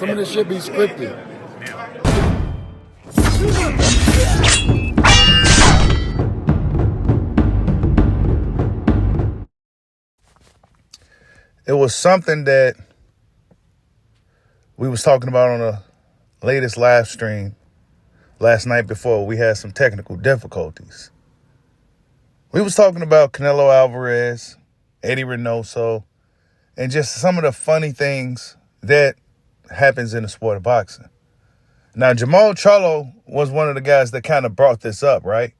Some of this shit be scripted. It was something that we was talking about on the latest live stream last night before we had some technical difficulties. We was talking about Canelo Alvarez, Eddie Reynoso, and just some of the funny things that happens in the sport of boxing. Now, Jermall Charlo was one of the guys that kind of brought this up, right?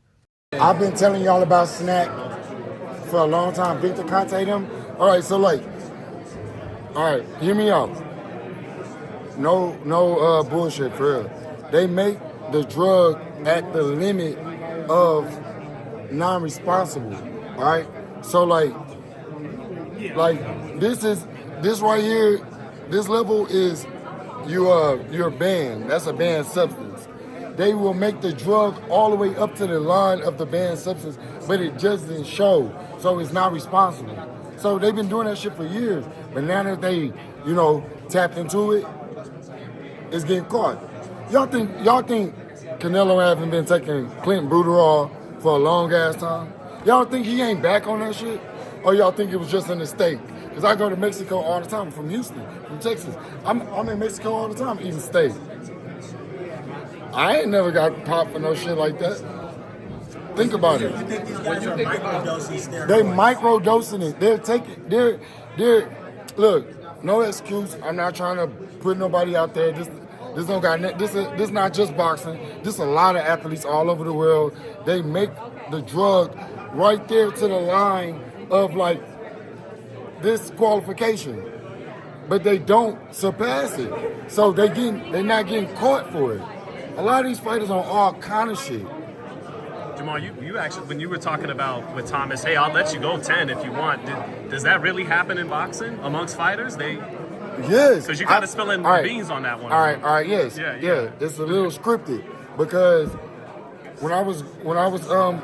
I've been telling y'all about Snack for a long time. Victor Conte them. All right, so like, all right, hear me out. No bullshit for real. They make the drug at the limit of non-responsible. All right, so like this right here. This level is you're banned. That's a banned substance. They will make the drug all the way up to the line of the banned substance, but it just didn't show, so it's not responsible. So they've been doing that shit for years, but now that they, tapped into it, it's getting caught. Y'all think Canelo haven't been taking Clinton Bruderol for a long ass time? Y'all think he ain't back on that shit? Or y'all think it was just a mistake? Because I go to Mexico all the time, from Houston, from Texas. I'm in Mexico all the time eating steak. I ain't never got popped for no shit like that. Think about it. They microdosing it. They're look, no excuse. I'm not trying to put nobody out there. This don't got this not just boxing. This a lot of athletes all over the world. They make the drug right there to the line of like disqualification, but they don't surpass it. So they're not getting caught for it. A lot of these fighters on all kind of shit. Jermall, you actually, when you were talking about with Thomas, hey, I'll let you go 10 if you want. Does that really happen in boxing amongst fighters? Yes. Because you kind of spilling beans on that one. All right, yes. Yeah. It's a little scripted because when I was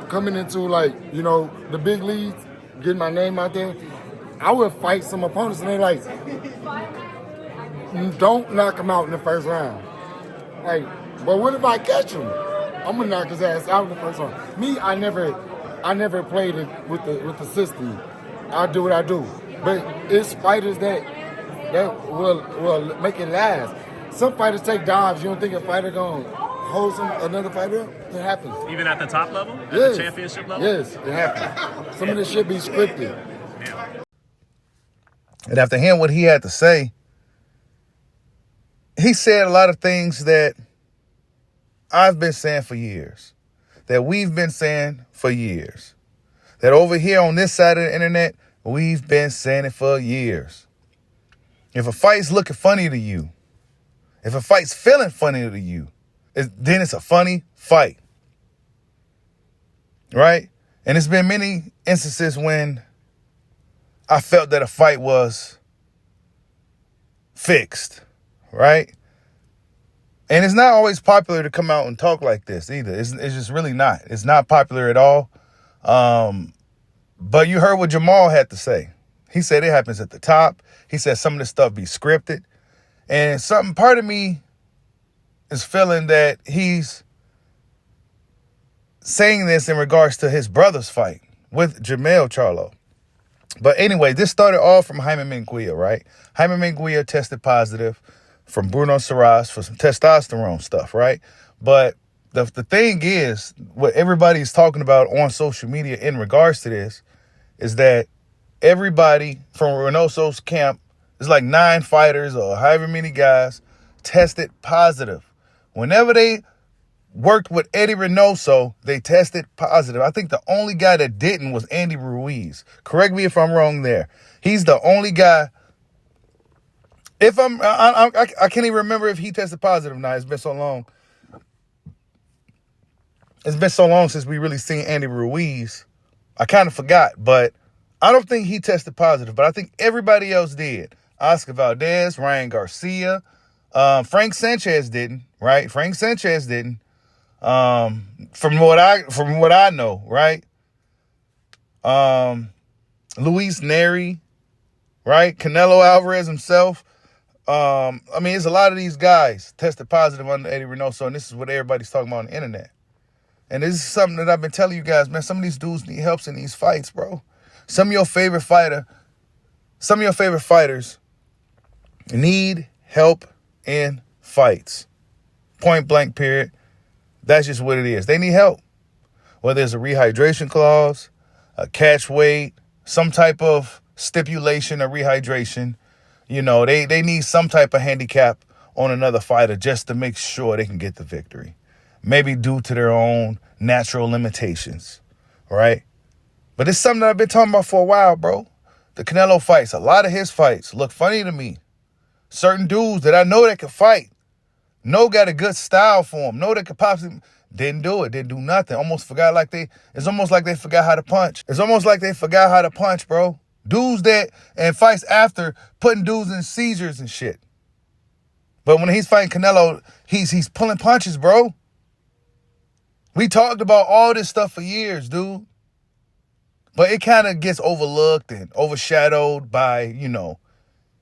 coming into like, the big leagues, getting my name out there, I would fight some opponents and they like, don't knock him out in the first round. Like, but what if I catch him? I'm gonna knock his ass out in the first round. Me, I never played it with the system. I do what I do. But it's fighters that will make it last. Some fighters take dives. You don't think a fighter gonna hold another fighter up? It happens. Even at the top level? At the championship level? Yes, it happens. Some of this shit be scripted. And after hearing what he had to say, he said a lot of things that I've been saying for years, that we've been saying for years, that over here on this side of the internet, we've been saying it for years. If a fight's looking funny to you, if a fight's feeling funny to you, then it's a funny fight, right? And it's been many instances when I felt that a fight was fixed, right? And it's not always popular to come out and talk like this either. It's just really not. It's not popular at all. But you heard what Jermall had to say. He said it happens at the top. He said some of this stuff be scripted. And part of me is feeling that he's saying this in regards to his brother's fight with Jermall Charlo. But anyway, this started off from Jaime Munguia, right? Jaime Munguia tested positive from Bruno Saras for some testosterone stuff, right? But the thing is, what everybody's talking about on social media in regards to this is that everybody from Reynoso's camp, it's like 9 fighters or however many guys, tested positive. Whenever they worked with Eddie Reynoso, they tested positive. I think the only guy that didn't was Andy Ruiz. Correct me if I'm wrong there. He's the only guy. I can't even remember if he tested positive now. It's been so long. It's been so long since we really seen Andy Ruiz. I kind of forgot, but I don't think he tested positive, but I think everybody else did. Oscar Valdez, Ryan Garcia, Frank Sanchez didn't, right? Frank Sanchez didn't. From what I know, right? Luis Neri, right? Canelo Alvarez himself. I mean, it's a lot of these guys tested positive under Eddie Reynoso, and this is what everybody's talking about on the internet. And this is something that I've been telling you guys, man. Some of these dudes need help in these fights, bro. Some of your favorite fighters need help in fights. Point blank, period. That's just what it is. They need help. Whether it's a rehydration clause, a catch weight, some type of stipulation or rehydration. You know, they need some type of handicap on another fighter just to make sure they can get the victory. Maybe due to their own natural limitations, right? But it's something that I've been talking about for a while, bro. The Canelo fights, a lot of his fights look funny to me. Certain dudes that I know that can fight, got a good style for them, that could possibly, didn't do it, didn't do nothing. It's almost like they forgot how to punch. It's almost like they forgot how to punch, bro. Dudes that, and fights after, putting dudes in seizures and shit. But when he's fighting Canelo, he's pulling punches, bro. We talked about all this stuff for years, dude. But it kind of gets overlooked and overshadowed by,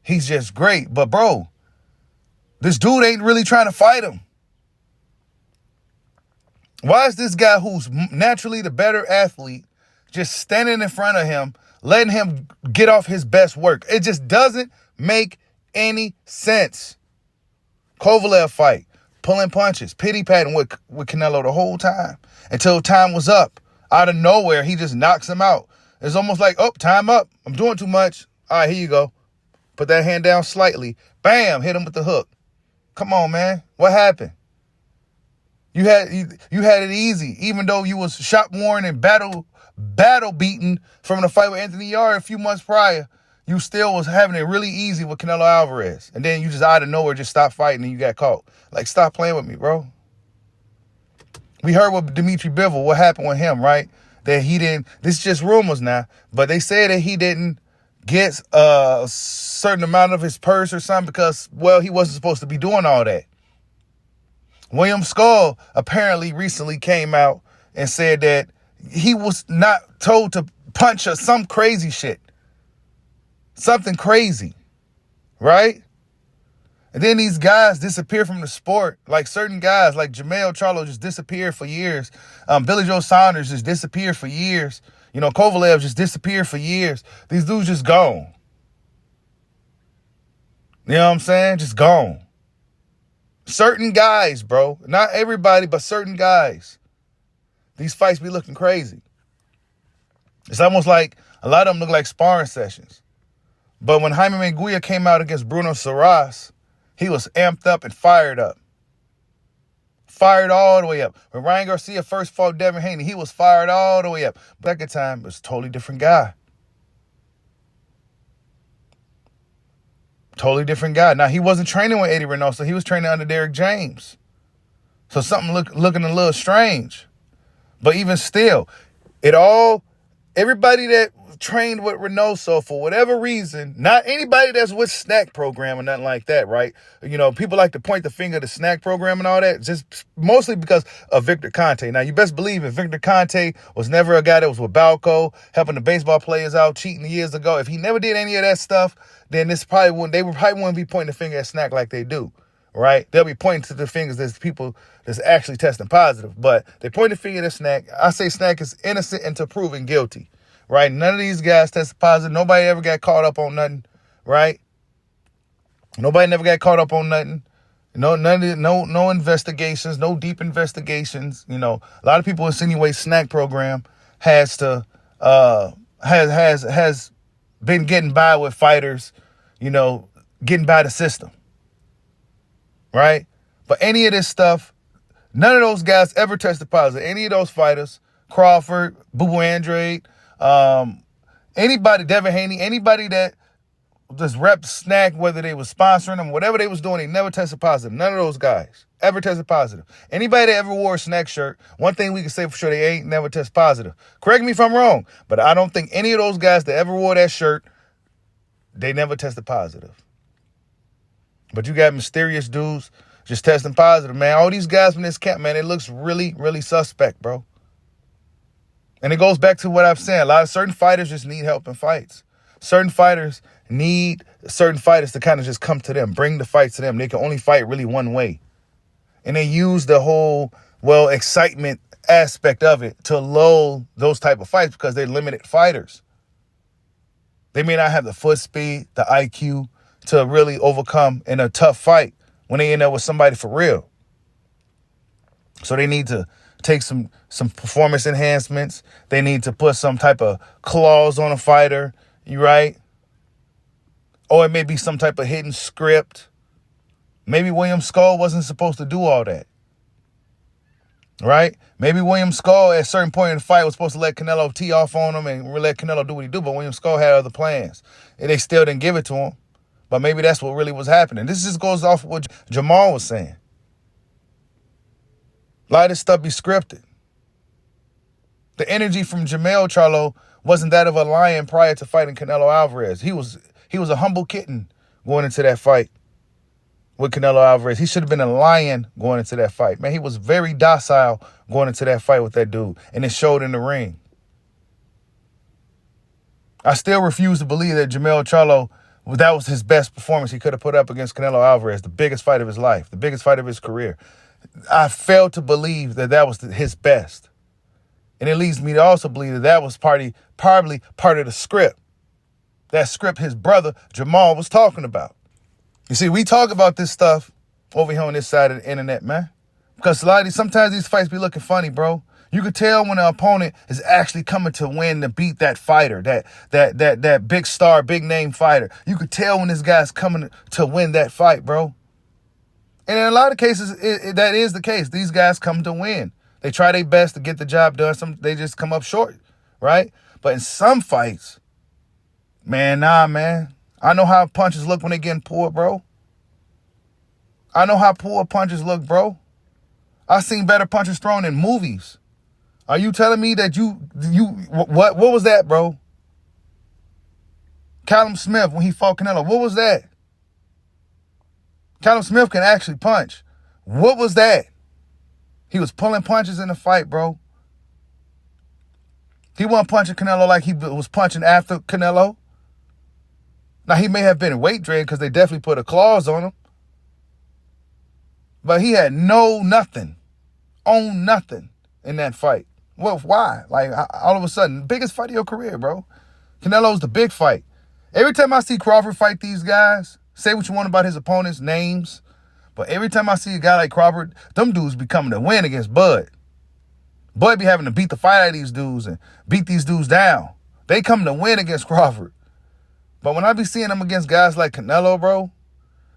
he's just great. But, bro, this dude ain't really trying to fight him. Why is this guy who's naturally the better athlete just standing in front of him, letting him get off his best work? It just doesn't make any sense. Kovalev fight, pulling punches, pity-patting with Canelo the whole time until time was up. Out of nowhere, he just knocks him out. It's almost like, oh, time up. I'm doing too much. All right, here you go. Put that hand down slightly. Bam, hit him with the hook. Come on, man. What happened? You had it easy, even though you was shot worn and battle beaten from the fight with Anthony Yarde a few months prior. You still was having it really easy with Canelo Alvarez. And then you just out of nowhere just stopped fighting and you got caught. Like, stop playing with me, bro. We heard with Dimitri Bivol, what happened with him, right? That he didn't, this is just rumors now, but they said that he didn't get a certain amount of his purse or something because, well, he wasn't supposed to be doing all that. William Skull apparently recently came out and said that he was not told to punch or some crazy shit. Something crazy, right? And then these guys disappear from the sport. Like certain guys, like Jermall Charlo just disappeared for years. Billy Joe Saunders just disappeared for years. Kovalev just disappeared for years. These dudes just gone. You know what I'm saying? Just gone. Certain guys, bro. Not everybody, but certain guys. These fights be looking crazy. It's almost like a lot of them look like sparring sessions. But when Jaime Munguia came out against Bruno Saras, he was amped up and fired up. Fired all the way up. When Ryan Garcia first fought Devin Haney, he was fired all the way up. Second time, it was a totally different guy. Totally different guy. Now, he wasn't training with Eddie Reynoso. He was training under Derrick James. So something looking a little strange. But even still, everybody that trained with Reynoso for whatever reason, not anybody that's with snack program or nothing like that, right? People like to point the finger at the snack program and all that, just mostly because of Victor Conte. Now, you best believe if Victor Conte was never a guy that was with Balco, helping the baseball players out, cheating years ago, if he never did any of that stuff, then they probably wouldn't be pointing the finger at snack like they do, right? They'll be pointing to the fingers there's people that's actually testing positive, but they point the finger at snack. I say snack is innocent until proven guilty. Right? None of these guys tested positive. Nobody ever got caught up on nothing. Right? Nobody never got caught up on nothing. No investigations, no deep investigations. A lot of people insinuate snack program has been getting by with fighters, getting by the system. Right? But any of this stuff, none of those guys ever tested positive. Any of those fighters, Crawford, Boo Andrade, anybody, Devin Haney, anybody that just rep snack, whether they was sponsoring them, whatever they was doing, they never tested positive. None of those guys ever tested positive. Anybody that ever wore a snack shirt, one thing we can say for sure, they ain't never test positive. Correct me if I'm wrong, but I don't think any of those guys that ever wore that shirt, they never tested positive. But you got mysterious dudes just testing positive, man. All these guys from this camp, man, it looks really, really suspect, bro. And it goes back to what I've said. A lot of certain fighters just need help in fights. Certain fighters need certain fighters to kind of just come to them, bring the fight to them. They can only fight really one way. And they use the whole, excitement aspect of it to lull those type of fights because they're limited fighters. They may not have the foot speed, the IQ to really overcome in a tough fight when they end up with somebody for real. So they need to take some performance enhancements. They need to put some type of clause on a fighter, you right? Or it may be some type of hidden script. Maybe William Skull wasn't supposed to do all that. Right? Maybe William Skull at a certain point in the fight was supposed to let Canelo tee off on him and let Canelo do what he do, but William Skull had other plans. And they still didn't give it to him. But maybe that's what really was happening. This just goes off of what Jermall was saying. A lot of this stuff be scripted. The energy from Jermall Charlo wasn't that of a lion prior to fighting Canelo Alvarez. He was a humble kitten going into that fight with Canelo Alvarez. He should have been a lion going into that fight. Man, he was very docile going into that fight with that dude, and it showed in the ring. I still refuse to believe that Jermall Charlo, that was his best performance he could have put up against Canelo Alvarez, the biggest fight of his life, the biggest fight of his career. I failed to believe that was his best. And it leads me to also believe that was probably part of the script. That script his brother, Jermall, was talking about. You see, we talk about this stuff over here on this side of the internet, man. Because sometimes these fights be looking funny, bro. You could tell when an opponent is actually coming to win to beat that fighter, that big star, big name fighter. You could tell when this guy's coming to win that fight, bro. And in a lot of cases, that is the case. These guys come to win. They try their best to get the job done. They just come up short, right? But in some fights, man, I know how punches look when they getting pulled, bro. I know how pulled punches look, bro. I've seen better punches thrown in movies. Are you telling me that what was that, bro? Callum Smith, when he fought Canelo, what was that? Callum Smith can actually punch. What was that? He was pulling punches in the fight, bro. He wasn't punching Canelo like he was punching after Canelo. Now, he may have been weight drained because they definitely put a clause on him. But he had nothing in that fight. Well, why? Like, all of a sudden, biggest fight of your career, bro. Canelo's the big fight. Every time I see Crawford fight these guys, say what you want about his opponents' names, but every time I see a guy like Crawford, them dudes be coming to win against Bud. Bud be having to beat the fight out of these dudes and beat these dudes down. They come to win against Crawford. But when I be seeing them against guys like Canelo, bro,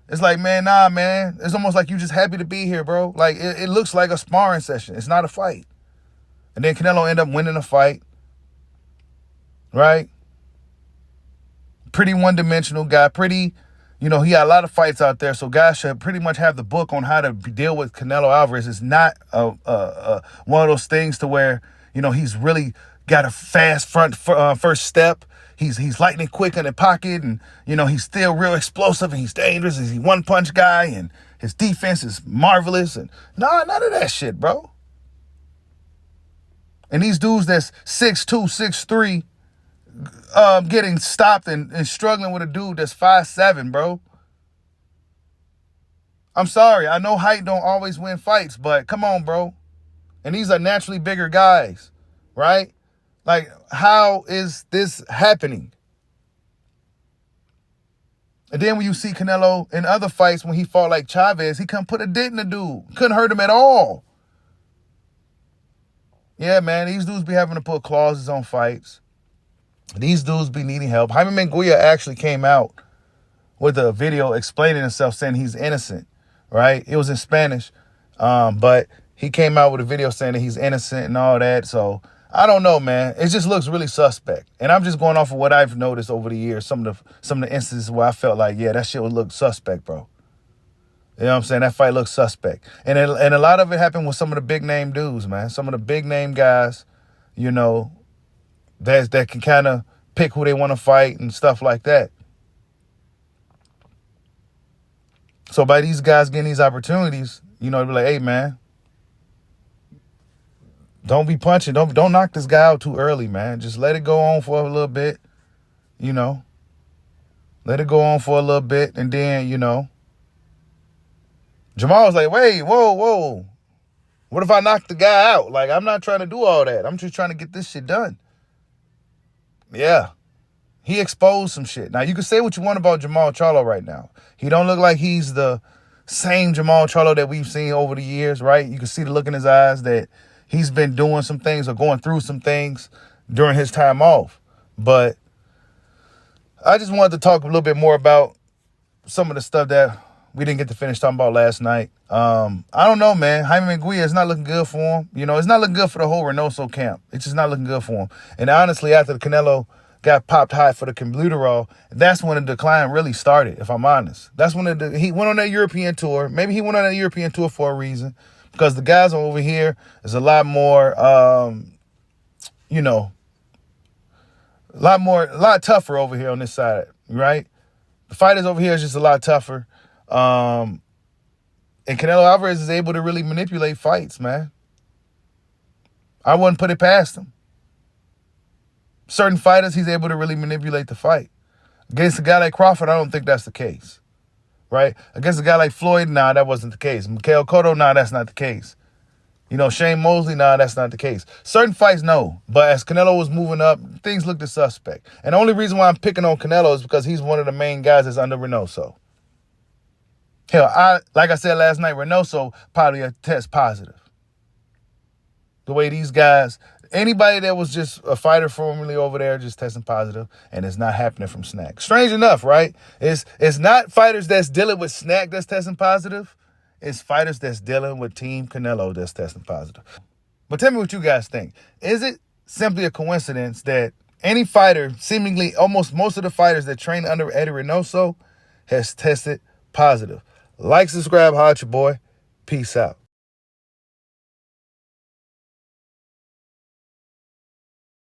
it's like, man, it's almost like you just happy to be here, bro. Like, it looks like a sparring session. It's not a fight. And then Canelo end up winning the fight, right? Pretty one-dimensional guy, he got a lot of fights out there, so guys should pretty much have the book on how to deal with Canelo Alvarez. It's not one of those things to where, he's really got a fast first step. He's lightning quick in the pocket, and, he's still real explosive, and he's dangerous. He's a one-punch guy, and his defense is marvelous. And none of that shit, bro. And these dudes that's 6'2", 6'3", getting stopped and struggling with a dude that's 5'7", bro. I'm sorry. I know height don't always win fights, but come on, bro. And these are naturally bigger guys, right? Like, how is this happening? And then when you see Canelo in other fights, when he fought like Chavez, he couldn't put a dent in the dude. Couldn't hurt him at all. Yeah, man, these dudes be having to put clauses on fights. These dudes be needing help. Jaime Munguia actually came out with a video explaining himself, saying he's innocent, right? It was in Spanish, but he came out with a video saying that he's innocent and all that. So I don't know, man. It just looks really suspect. And I'm just going off of what I've noticed over the years, some of the instances where I felt like, yeah, that shit would look suspect, bro. You know what I'm saying? That fight looks suspect. And a lot of it happened with some of the big name dudes, man. Some of the big name guys, that can kind of pick who they want to fight and stuff like that. So by these guys getting these opportunities, be like, hey, man, don't be punching. Don't knock this guy out too early, man. Just let it go on for a little bit, Let it go on for a little bit. And then, Jermall was like, wait, whoa. What if I knock the guy out? Like, I'm not trying to do all that. I'm just trying to get this shit done. Yeah. He exposed some shit. Now, you can say what you want about Jermall Charlo right now. He don't look like he's the same Jermall Charlo that we've seen over the years, right? You can see the look in his eyes that he's been doing some things or going through some things during his time off. But I just wanted to talk a little bit more about some of the stuff that we didn't get to finish talking about last night. I don't know, man. Jaime Munguia, it's not looking good for him. It's not looking good for the whole Reynoso camp. It's just not looking good for him. And honestly, after the Canelo got popped high for the Cumbuterol, that's when the decline really started, if I'm honest. That's when he went on that European tour. Maybe he went on that European tour for a reason, because the guys over here is a lot more, a lot tougher over here on this side, right? The fighters over here is just a lot tougher. And Canelo Alvarez is able to really manipulate fights, man. I wouldn't put it past him. Certain fighters, he's able to really manipulate the fight. Against a guy like Crawford, I don't think that's the case, right? Against a guy like Floyd, nah, that wasn't the case. Mikhail Cotto, nah, that's not the case. Shane Mosley, nah, that's not the case. Certain fights, no. But as Canelo was moving up, things looked suspect. And the only reason why I'm picking on Canelo is because he's one of the main guys that's under Reynoso. Hell, like I said last night, Reynoso probably a test positive. The way these guys, anybody that was just a fighter formerly over there just testing positive, and it's not happening from Snack. Strange enough, right? It's not fighters that's dealing with Snack that's testing positive. It's fighters that's dealing with Team Canelo that's testing positive. But tell me what you guys think. Is it simply a coincidence that any fighter, seemingly almost most of the fighters that train under Eddie Reynoso, has tested positive? Like, subscribe, holla at your boy. Peace out.